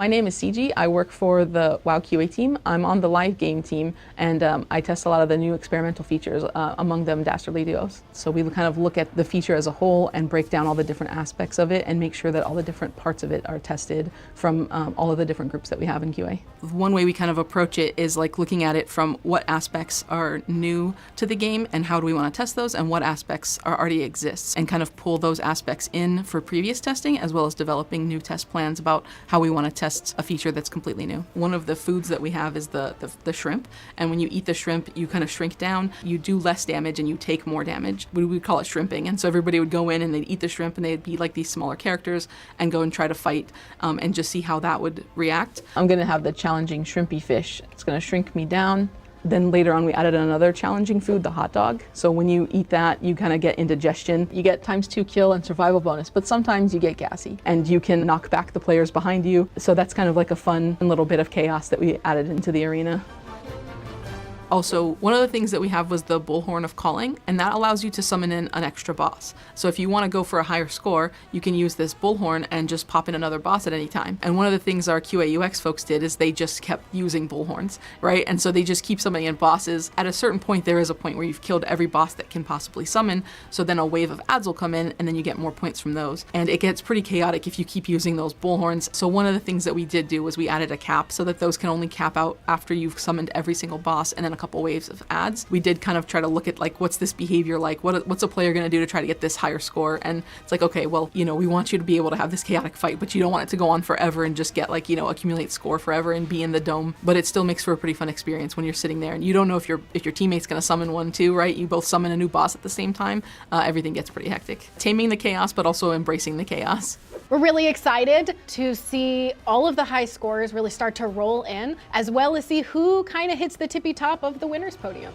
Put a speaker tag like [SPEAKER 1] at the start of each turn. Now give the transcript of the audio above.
[SPEAKER 1] My name is CG. I work for the WoW QA team. I'm on the live game team, and I test a lot of the new experimental features, among them Dastardly duos. So we kind of look at the feature as a whole and break down all the different aspects of it and make sure that all the different parts of it are tested from all of the different groups that we have in QA. One way we kind of approach it is like looking at it from what aspects are new to the game and how do we want to test those, and what aspects already exists, and kind of pull those aspects in for previous testing, as well as developing new test plans about how we want to test a feature that's completely new. One of the foods that we have is the shrimp, and when you eat the shrimp, you kind of shrink down, you do less damage and you take more damage. We would call it shrimping, and so everybody would go in and they'd eat the shrimp and they'd be like these smaller characters and go and try to fight and just see how that would react. I'm gonna have the challenging shrimpy fish. It's gonna shrink me down. Then later on we added another challenging food, the hot dog. So when you eat that, you kind of get indigestion. You get ×2 kill and survival bonus, but sometimes you get gassy and you can knock back the players behind you. So that's kind of like a fun little bit of chaos that we added into the arena. Also, one of the things that we have was the Bullhorn of Calling, and that allows you to summon in an extra boss. So if you want to go for a higher score, you can use this Bullhorn and just pop in another boss at any time. And one of the things our QA UX folks did is they just kept using Bullhorns, right? And so they just keep summoning in bosses. At a certain point, there is a point where you've killed every boss that can possibly summon, so then a wave of ads will come in, and then you get more points from those. And it gets pretty chaotic if you keep using those Bullhorns. So one of the things that we did do was we added a cap so that those can only cap out after you've summoned every single boss, and then a couple waves of ads. We did kind of try to look at like, what's this behavior like? What's a player going to do to try to get this higher score? And it's like, okay, well, you know, we want you to be able to have this chaotic fight, but you don't want it to go on forever and just get like, you know, accumulate score forever and be in the dome. But it still makes for a pretty fun experience when you're sitting there and you don't know if your teammate's going to summon one too, right? You both summon a new boss at the same time. Everything gets pretty hectic. Taming the chaos, but also embracing the chaos.
[SPEAKER 2] We're really excited to see all of the high scores really start to roll in, as well as see who kind of hits the tippy top of the winner's podium.